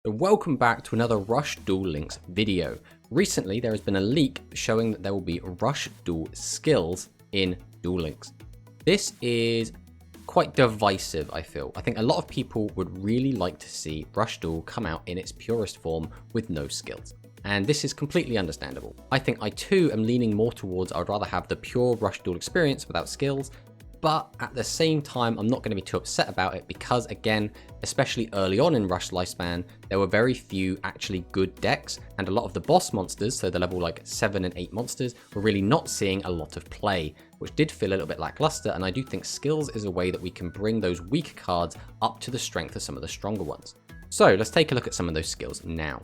Welcome back to another Rush Duel Links video. Recently there has been a leak showing that there will be Rush Duel skills in Duel Links. This is quite divisive, I feel. I think a lot of people would really like to see Rush Duel come out in its purest form with no skills. And this is completely understandable. I think I too am leaning more towards I would rather have the pure Rush Duel experience without skills, but at the same time, I'm not going to be too upset about it because, again, especially early on in Rush's lifespan, there were very few actually good decks, and a lot of the boss monsters, so the level like 7 and 8 monsters, were really not seeing a lot of play, which did feel a little bit lackluster, and I do think skills is a way that we can bring those weak cards up to the strength of some of the stronger ones. So let's take a look at some of those skills now.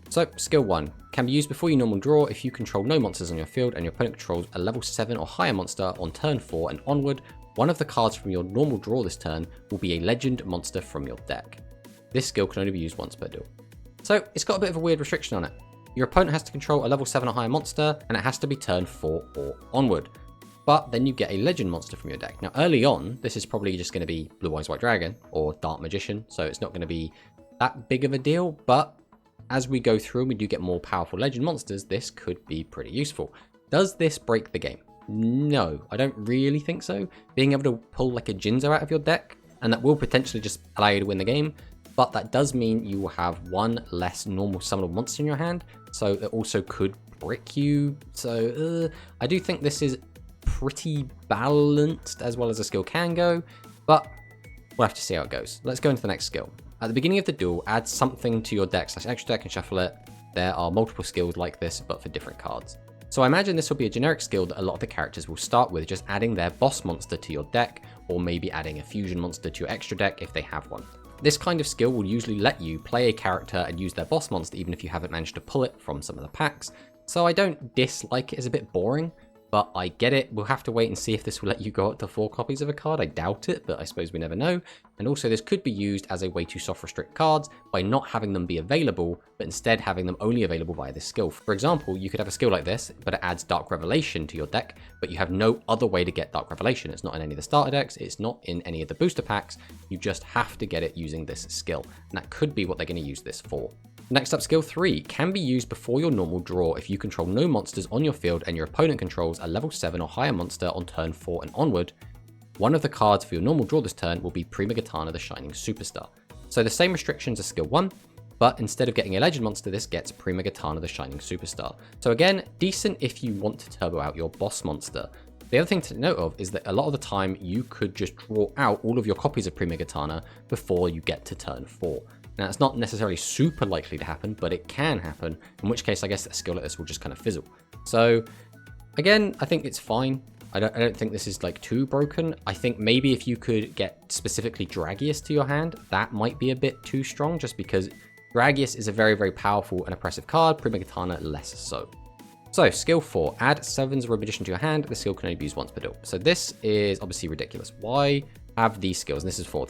So, skill 1 can be used before you normal draw if you control no monsters on your field and your opponent controls a level 7 or higher monster on turn 4 and onward. One of the cards from your normal draw this turn will be a legend monster from your deck. This skill can only be used once per duel. So, it's got a bit of a weird restriction on it. Your opponent has to control a level 7 or higher monster and it has to be turn 4 or onward. But then you get a legend monster from your deck. Now, early on, this is probably just going to be Blue Eyes White Dragon or Dark Magician, so it's not going to be that big of a deal, but as we go through and we do get more powerful legend monsters, this could be pretty useful. Does this break the game? No, I don't really think so. Being able to pull like a Jinzo out of your deck, and that will potentially just allow you to win the game, but that does mean you will have one less normal summonable monster in your hand, so it also could brick you. So I do think this is pretty balanced as well as a skill can go, but we'll have to see how it goes. Let's go into the next skill. At the beginning of the duel, add something to your deck / extra deck and shuffle it. There are multiple skills like this, but for different cards. So I imagine this will be a generic skill that a lot of the characters will start with, just adding their boss monster to your deck, or maybe adding a fusion monster to your extra deck if they have one. This kind of skill will usually let you play a character and use their boss monster even if you haven't managed to pull it from some of the packs. So I don't dislike it as a bit boring, but I get it. We'll have to wait and see if this will let you go up to 4 copies of a card. I doubt it, but I suppose we never know. And also this could be used as a way to soft restrict cards by not having them be available, but instead having them only available via this skill. For example, you could have a skill like this, but it adds Dark Revelation to your deck, but you have no other way to get Dark Revelation. It's not in any of the starter decks, it's not in any of the booster packs. You just have to get it using this skill. And that could be what they're going to use this for. Next up, skill 3 can be used before your normal draw if you control no monsters on your field and your opponent controls a level 7 or higher monster on turn 4 and onward. One of the cards for your normal draw this turn will be Prima Gitana the Shining Superstar. So the same restrictions as skill 1, but instead of getting a legend monster, this gets Prima Gitana the Shining Superstar. So again, decent if you want to turbo out your boss monster. The other thing to note of is that a lot of the time you could just draw out all of your copies of Prima Gitana before you get to turn 4. Now, it's not necessarily super likely to happen, but it can happen, in which case I guess a skill like this will just kind of fizzle. So, again, I think it's fine. I don't think this is like too broken. I think maybe if you could get specifically Dragius to your hand, that might be a bit too strong, just because Dragius is a very, very powerful and oppressive card, Prima Gitana less so. So, skill 4, add 7's Rogue Magician to your hand. The skill can only be used once per duel. So this is obviously ridiculous. Why have these skills? And this is 4.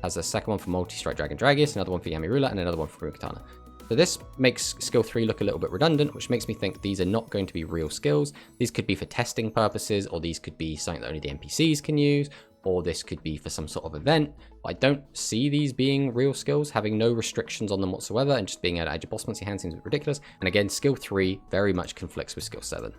Has a second one for Multi-Strike Dragon Dragius, another one for Yami Ruler, and another one for Prima Gitana. So this makes skill 3 look a little bit redundant, which makes me think these are not going to be real skills. These could be for testing purposes, or these could be something that only the NPCs can use, or this could be for some sort of event. But I don't see these being real skills, having no restrictions on them whatsoever, and just being able to add your boss monster in your hand seems a bit ridiculous. And again, skill 3 very much conflicts with skill 7.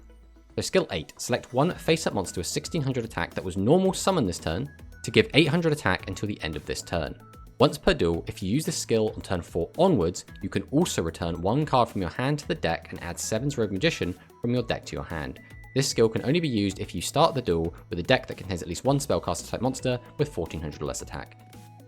So skill 8, select one face-up monster with 1600 attack that was normal summon this turn, to give 800 attack until the end of this turn. Once per duel, if you use this skill on turn 4 onwards, you can also return one card from your hand to the deck and add 7's Rogue Magician from your deck to your hand. This skill can only be used if you start the duel with a deck that contains at least one spellcaster type monster with 1400 or less attack.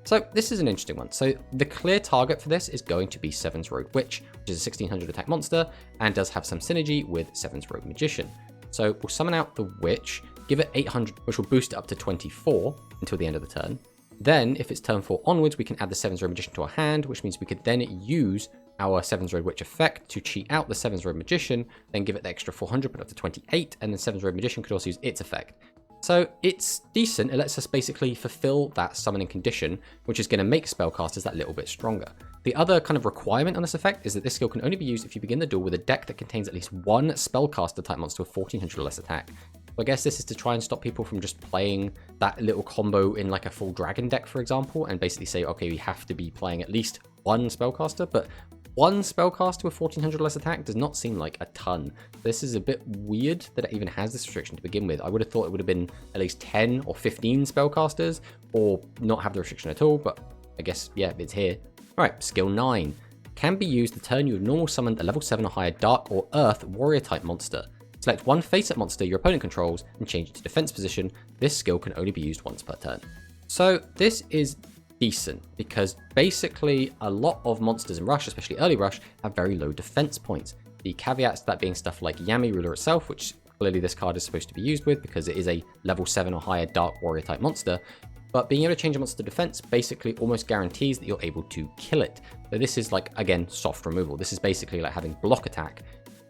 So this is an interesting one. So the clear target for this is going to be 7's Rogue Witch, which is a 1600 attack monster and does have some synergy with 7's Rogue Magician. So we'll summon out the Witch, give it 800, which will boost it up to 24 until the end of the turn. Then, if it's turn 4 onwards, we can add the 7's Rogue Magician to our hand, which means we could then use our 7's Rogue Witch effect to cheat out the 7's Rogue Magician, then give it the extra 400, put it up to 28, and then 7's Rogue Magician could also use its effect. So it's decent. It lets us basically fulfill that summoning condition, which is going to make spellcasters that little bit stronger. The other kind of requirement on this effect is that this skill can only be used if you begin the duel with a deck that contains at least one spellcaster type monster with 1400 or less attack. I guess this is to try and stop people from just playing that little combo in like a full dragon deck, for example, and basically say, okay, we have to be playing at least one spellcaster, but one spellcaster with 1400 less attack does not seem like a ton. This is a bit weird that it even has this restriction to begin with. I would have thought it would have been at least 10 or 15 spellcasters, or not have the restriction at all, but I guess, yeah, it's here. All right, skill 9. Can be used the turn you have normal summoned a level 7 or higher Dark or Earth warrior type monster. Select one face-up monster your opponent controls and change it to defense position. This skill can only be used once per turn. So this is decent because basically a lot of monsters in Rush, especially early Rush, have very low defense points. The caveats to that being stuff like Yami Ruler itself, which clearly this card is supposed to be used with because it is a level 7 or higher Dark warrior type monster. But being able to change a monster to defense basically almost guarantees that you're able to kill it. So this is like, again, soft removal. This is basically like having block attack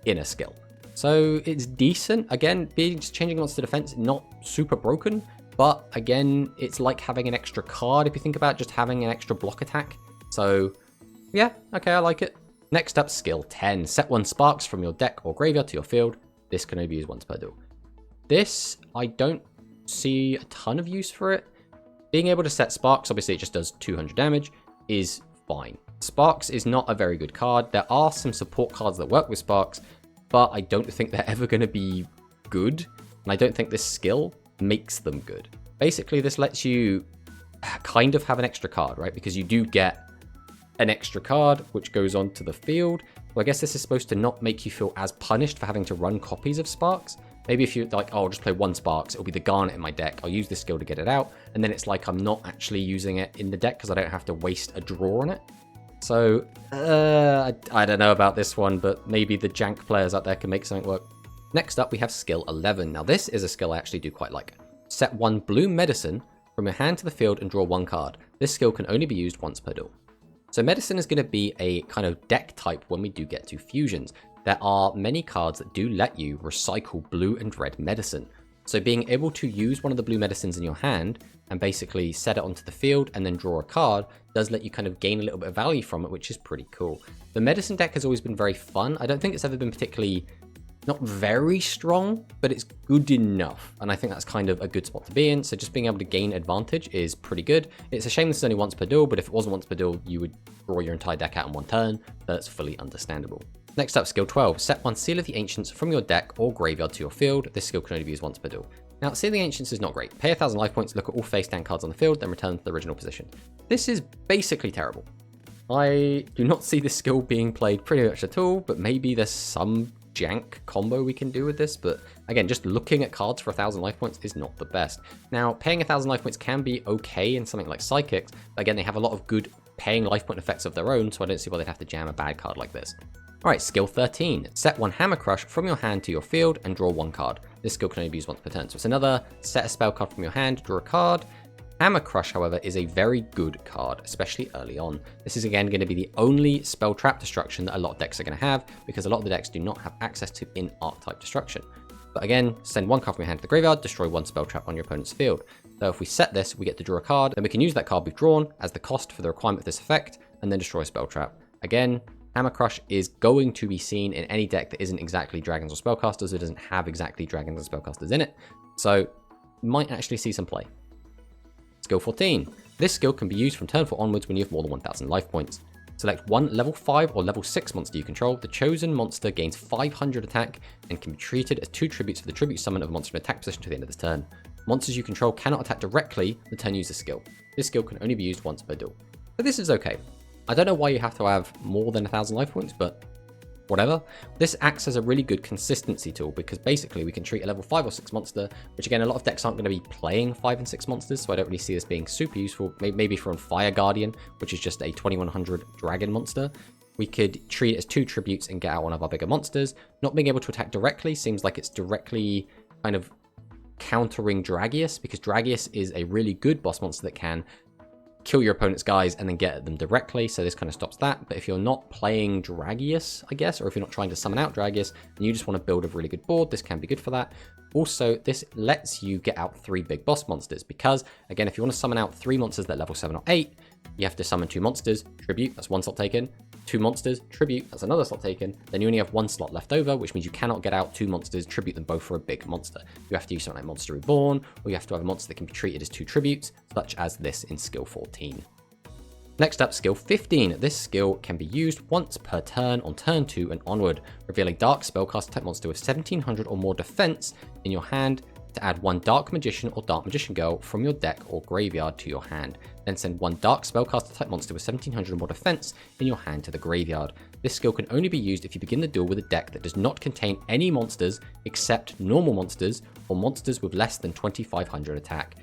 in a skill. So it's decent. Again, changing a monster to defense, not super broken. But again, it's like having an extra card if you think about just having an extra block attack. So yeah, okay, I like it. Next up, skill 10. Set one sparks from your deck or graveyard to your field. This can only be used once per duel. This, I don't see a ton of use for it. Being able to set Sparks, obviously it just does 200 damage, is fine. Sparks is not a very good card. There are some support cards that work with Sparks, but I don't think they're ever going to be good. And I don't think this skill makes them good. Basically, this lets you kind of have an extra card, right? Because you do get an extra card, which goes onto the field. So I guess this is supposed to not make you feel as punished for having to run copies of Sparks. Maybe if you're like, oh, I'll just play one Sparks, it'll be the Garnet in my deck. I'll use this skill to get it out. And then it's like I'm not actually using it in the deck because I don't have to waste a draw on it. So, I don't know about this one, but maybe the jank players out there can make something work. Next up, we have skill 11. Now, this is a skill I actually do quite like. Set one blue medicine from your hand to the field and draw one card. This skill can only be used once per duel. So medicine is going to be a kind of deck type when we do get to fusions. There are many cards that do let you recycle blue and red medicine. So being able to use one of the blue medicines in your hand and basically set it onto the field and then draw a card does let you kind of gain a little bit of value from it, which is pretty cool. The medicine deck has always been very fun. I don't think it's ever been particularly, not very strong, but it's good enough. And I think that's kind of a good spot to be in. So just being able to gain advantage is pretty good. It's a shame this is only once per duel, but if it wasn't once per duel, you would draw your entire deck out in one turn. That's fully understandable. Next up, skill 12. Set one Seal of the Ancients from your deck or graveyard to your field. This skill can only be used once per duel. Now, Seal of the Ancients is not great. Pay 1,000 life points, look at all face down cards on the field, then return to the original position. This is basically terrible. I do not see this skill being played pretty much at all, but maybe there's some jank combo we can do with this. But again, just looking at cards for 1,000 life points is not the best. Now, paying 1,000 life points can be okay in something like Psychics, but again, they have a lot of good paying life point effects of their own, so I don't see why they'd have to jam a bad card like this. Alright, skill 13. Set one Hammer Crush from your hand to your field and draw one card. This skill can only be used once per turn. So it's another set a spell card from your hand, draw a card. Hammer Crush, however, is a very good card, especially early on. This is again going to be the only spell trap destruction that a lot of decks are going to have, because a lot of the decks do not have access to in-archetype destruction. But again, send one card from your hand to the graveyard, destroy one spell trap on your opponent's field. So if we set this, we get to draw a card, then we can use that card we've drawn as the cost for the requirement of this effect, and then destroy a spell trap. Again, Hammer Crush is going to be seen in any deck that isn't exactly Dragons or Spellcasters, it doesn't have exactly Dragons or Spellcasters in it, so might actually see some play. Skill 14. This skill can be used from turn 4 onwards when you have more than 1,000 life points. Select one level 5 or level 6 monster you control. The chosen monster gains 500 attack and can be treated as 2 tributes for the tribute summon of a monster in attack position to the end of this turn. Monsters you control cannot attack directly the turn you use this skill. This skill can only be used once per duel. But this is okay. I don't know why you have to have more than 1,000 life points, but whatever. This acts as a really good consistency tool because basically we can treat a level 5 or 6 monster, which again, a lot of decks aren't going to be playing 5 and 6 monsters, so I don't really see this being super useful. Maybe for on Fire Guardian, which is just a 2100 dragon monster. We could treat it as 2 tributes and get out one of our bigger monsters. Not being able to attack directly seems like it's directly kind of countering Dragius, because Dragius is a really good boss monster that can kill your opponent's guys and then get at them directly, so this kind of stops that. But if you're not playing Dragius, I guess, or if you're not trying to summon out Dragius and you just want to build a really good board, this can be good for that. Also, this lets you get out 3 big boss monsters, because again, if you want to summon out 3 monsters that level 7 or 8, you have to summon 2 monsters, tribute, that's 1 slot taken, 2 monsters, tribute, that's another slot taken, then you only have 1 slot left over, which means you cannot get out 2 monsters, tribute them both for a big monster. You have to use something like Monster Reborn, or you have to have a monster that can be treated as 2 tributes, such as this in skill 14. Next up, skill 15. This skill can be used once per turn on turn 2 and onward. Reveal a dark spellcaster type monster with 1700 or more defense in your hand to add 1 Dark Magician or Dark Magician Girl from your deck or graveyard to your hand. Then send 1 Dark Spellcaster type monster with 1700 or more defense in your hand to the graveyard. This skill can only be used if you begin the duel with a deck that does not contain any monsters except normal monsters or monsters with less than 2500 attack.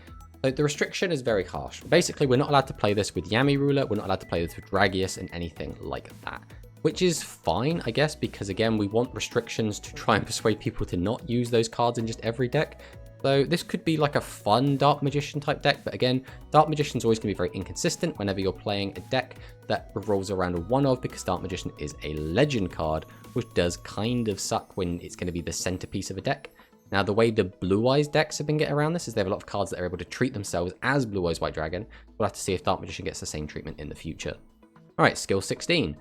So the restriction is very harsh. Basically, we're not allowed to play this with Yami Ruler, we're not allowed to play this with Dragius and anything like that. Which is fine, I guess, because again, we want restrictions to try and persuade people to not use those cards in just every deck. So this could be like a fun Dark Magician type deck, but again, Dark Magician's always going to be very inconsistent whenever you're playing a deck that revolves around a 1-of, because Dark Magician is a legend card, which does kind of suck when it's going to be the centerpiece of a deck. Now, the way the Blue Eyes decks have been getting around this is they have a lot of cards that are able to treat themselves as Blue Eyes White Dragon. We'll have to see if Dark Magician gets the same treatment in the future. Alright, skill 16.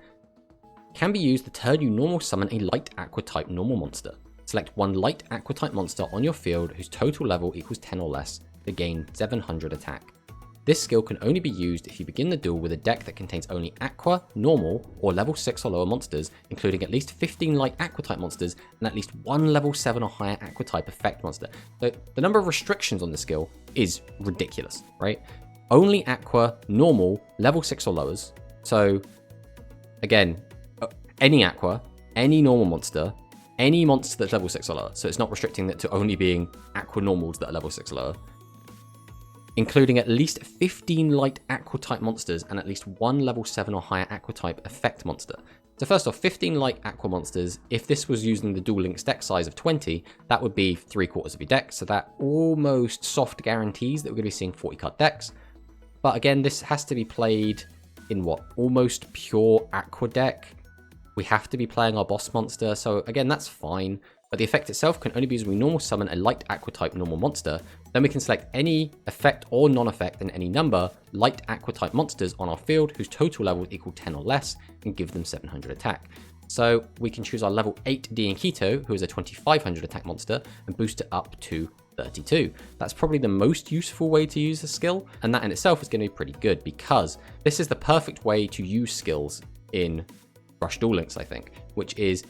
Can be used the turn you normal summon a light aqua type normal monster. Select 1 light aqua type monster on your field whose total level equals 10 or less to gain 700 attack. This skill can only be used if you begin the duel with a deck that contains only aqua, normal, or level 6 or lower monsters, including at least 15 light aqua type monsters and at least 1 level 7 or higher aqua type effect monster. So the number of restrictions on this skill is ridiculous, right? Only aqua, normal, level 6 or lowers. So again, any aqua, any normal monster, any monster that's level 6 or lower. So it's not restricting that to only being aqua normals that are level 6 or lower. Including at least 15 light aqua type monsters and at least 1 level 7 or higher aqua type effect monster. So first off, 15 light aqua monsters, if this was using the Duel Links deck size of 20, that would be 3/4 of your deck. So that almost soft guarantees that we're going to be seeing 40 card decks. But again, this has to be played in what? Almost pure aqua deck. We have to be playing our boss monster. So again, that's fine. But the effect itself can only be used when we normal summon a light aqua type normal monster. Then we can select any effect or non-effect and any number light aqua type monsters on our field whose total level equal 10 or less and give them 700 attack. So we can choose our level 8 Diankito, who is a 2500 attack monster, and boost it up to 32. That's probably the most useful way to use the skill, and that in itself is going to be pretty good because this is the perfect way to use skills in Rush Duel Links, I think, which is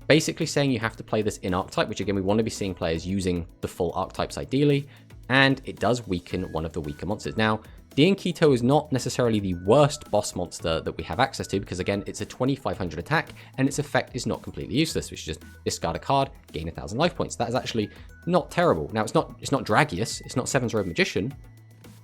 basically saying you have to play this in archetype, which again, we want to be seeing players using the full archetypes ideally, and it does weaken one of the weaker monsters. Now, Diankito is not necessarily the worst boss monster that we have access to, because again, it's a 2500 attack, and its effect is not completely useless, which is just discard a card, gain 1000 life points. That is actually not terrible. Now, it's not Dragius, it's not Seven's Road Magician,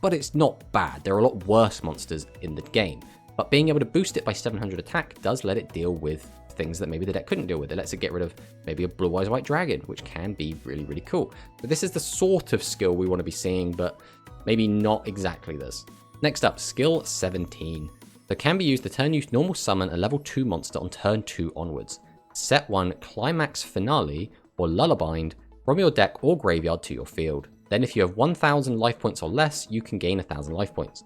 but it's not bad. There are a lot worse monsters in the game, but being able to boost it by 700 attack does let it deal with things that maybe the deck couldn't deal with. It lets it get rid of maybe a Blue Eyes White Dragon, which can be really, really cool. But this is the sort of skill we want to be seeing, but maybe not exactly this. Next up, skill 17. So can be used to turn you normal summon a level 2 monster on turn 2 onwards. Set 1 Climax Finale or Lullabind from your deck or graveyard to your field. Then if you have 1000 life points or less, you can gain 1000 life points.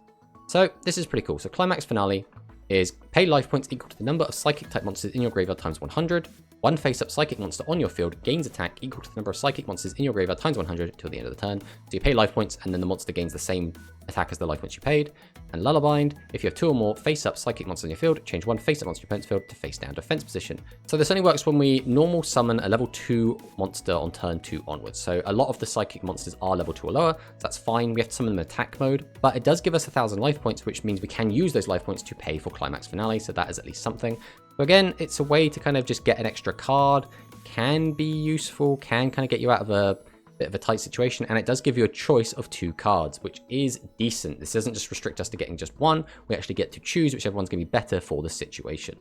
So this is pretty cool. So Climax Finale is pay life points equal to the number of psychic type monsters in your graveyard times 100. 1 face-up psychic monster on your field gains attack equal to the number of psychic monsters in your graveyard times 100 till the end of the turn. So you pay life points and then the monster gains the same attack as the life points you paid. And Lullabind, if you have 2 or more face-up psychic monsters in your field, change 1 face-up monster in your opponent's field to face-down defense position. So this only works when we normal summon a level 2 monster on turn 2 onwards. So a lot of the psychic monsters are level 2 or lower, so that's fine. We have to summon them in attack mode, but it does give us 1000 life points, which means we can use those life points to pay for Climax Finale, so that is at least something. So again, it's a way to kind of just get an extra card, can be useful, can kind of get you out of a bit of a tight situation, and it does give you a choice of 2 cards, which is decent. This doesn't just restrict us to getting just one, we actually get to choose whichever one's going to be better for the situation.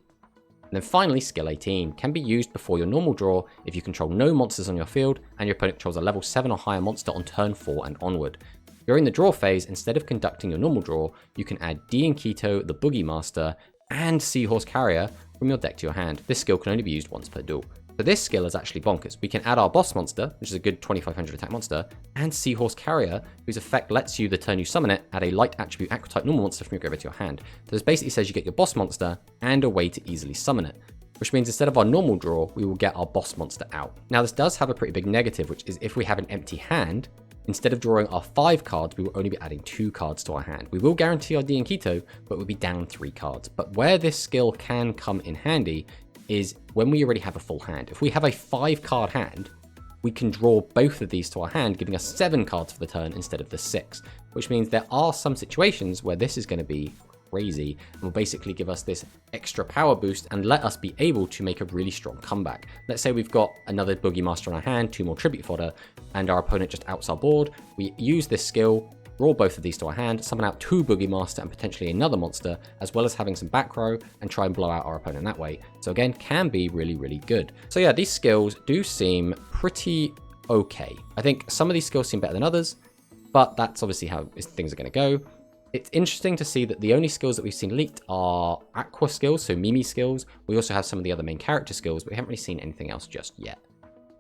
And then finally, skill 18 can be used before your normal draw if you control no monsters on your field and your opponent controls a level 7 or higher monster on turn 4 and onward. During the draw phase, instead of conducting your normal draw, you can add Diankito, the Boogie Master, and Seahorse Carrier from your deck to your hand. This skill can only be used once per duel. So this skill is actually bonkers. We can add our boss monster, which is a good 2500 attack monster, and Seahorse Carrier, whose effect lets you, the turn you summon it, add a light attribute aqua type normal monster from your graveyard to your hand. So this basically says you get your boss monster and a way to easily summon it, which means instead of our normal draw, we will get our boss monster out. Now this does have a pretty big negative, which is if we have an empty hand, instead of drawing our 5 cards, we will only be adding 2 cards to our hand. We will guarantee our D and Keto, but we'll be down 3 cards. But where this skill can come in handy is when we already have a full hand. If we have a 5 card hand, we can draw both of these to our hand, giving us 7 cards for the turn instead of the 6, which means there are some situations where this is going to be crazy and will basically give us this extra power boost and let us be able to make a really strong comeback. Let's say we've got another Boogie Master in our hand, 2 more tribute fodder, and our opponent just outs our board. We use this skill, draw both of these to our hand, summon out 2 Boogie Master and potentially another monster, as well as having some back row and try and blow out our opponent that way. So again, can be really, really good. So yeah, these skills do seem pretty okay. I think some of these skills seem better than others, but that's obviously how things are going to go. It's interesting to see that the only skills that we've seen leaked are Aqua skills, so Mimi skills. We also have some of the other main character skills, but we haven't really seen anything else just yet.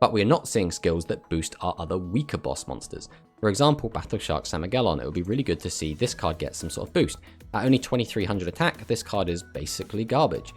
But we are not seeing skills that boost our other weaker boss monsters. For example, Battle Shark Samagelon, it would be really good to see this card get some sort of boost. At only 2300 attack, this card is basically garbage.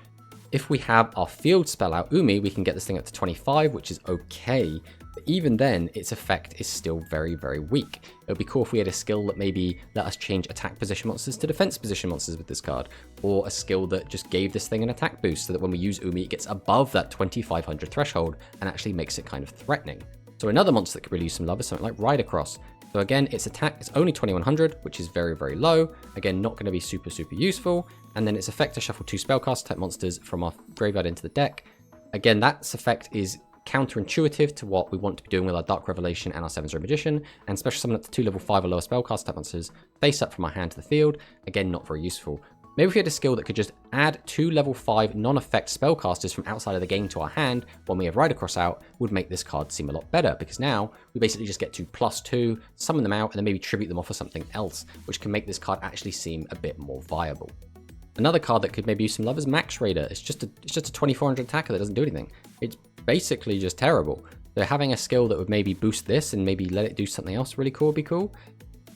If we have our field spell out Umi, we can get this thing up to 25, which is okay. But even then, its effect is still very, very weak. It would be cool if we had a skill that maybe let us change attack position monsters to defense position monsters with this card. Or a skill that just gave this thing an attack boost so that when we use Umi, it gets above that 2500 threshold and actually makes it kind of threatening. So another monster that could really use some love is something like Ridercross. So again, its attack is only 2100, which is very, very low. Again, not going to be super, super useful. And then its effect to shuffle 2 spellcaster type monsters from our graveyard into the deck. Again, that effect is counterintuitive to what we want to be doing with our Dark Revelation and our 7-0 Magician, and special summon up to 2 level 5 or lower spellcaster type monsters face up from our hand to the field. Again, not very useful. Maybe if we had a skill that could just add 2 level 5 non-effect spellcasters from outside of the game to our hand when we have Ridercross out, would make this card seem a lot better, because now we basically just get to +2, summon them out, and then maybe tribute them off of something else, which can make this card actually seem a bit more viable. Another card that could maybe use some love is Max Raider. It's just a 2400 attacker that doesn't do anything. It's basically just terrible. So having a skill that would maybe boost this and maybe let it do something else really cool would be cool.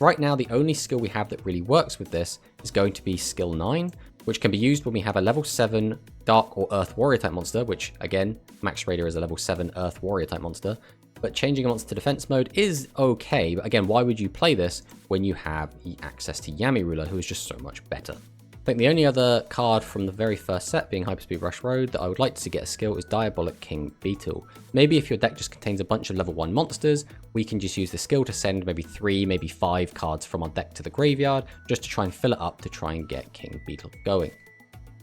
Right now, the only skill we have that really works with this is going to be skill 9, which can be used when we have a level 7 Dark or Earth Warrior type monster, which again, Max Raider is a level 7 Earth Warrior type monster. But changing a monster to defense mode is okay, but again, why would you play this when you have access to Yami Ruler, who is just so much better? I think the only other card from the very first set, being Hyperspeed Rush Road, that I would like to see get a skill is Diabolic King Beetle. Maybe if your deck just contains a bunch of level 1 monsters, we can just use the skill to send maybe 3, maybe 5 cards from our deck to the graveyard, just to try and fill it up to try and get King Beetle going.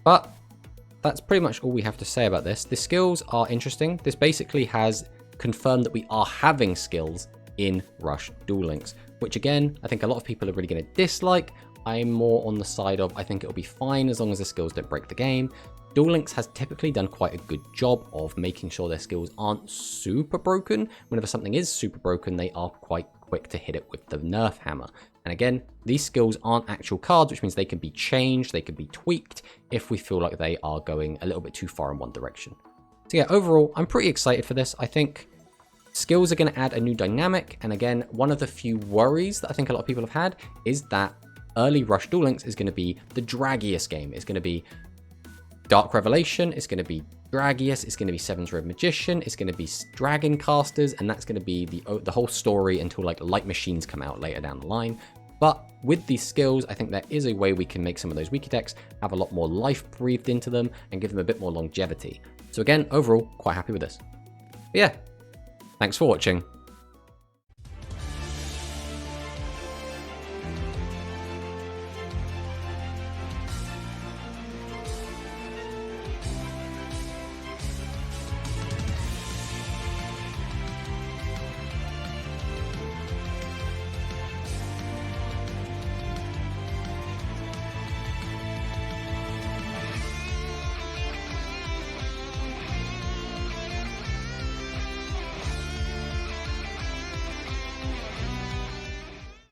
But that's pretty much all we have to say about this. The skills are interesting. This basically has confirmed that we are having skills in Rush Duel Links, which again, I think a lot of people are really going to dislike. I'm more on the side of, I think it'll be fine as long as the skills don't break the game. Duel Links has typically done quite a good job of making sure their skills aren't super broken. Whenever something is super broken, they are quite quick to hit it with the nerf hammer. And again, these skills aren't actual cards, which means they can be changed, they can be tweaked if we feel like they are going a little bit too far in one direction. So yeah, overall, I'm pretty excited for this. I think skills are going to add a new dynamic. And again, one of the few worries that I think a lot of people have had is that early Rush Duel Links is going to be the draggiest game. It's going to be Dark Revelation, it's going to be draggiest, it's going to be 7-0 Magician, it's going to be Dragon Casters, and that's going to be the whole story until like Light Machines come out later down the line. But with these skills, I think there is a way we can make some of those weaker decks have a lot more life breathed into them and give them a bit more longevity. So again, overall, quite happy with this. But yeah, thanks for watching.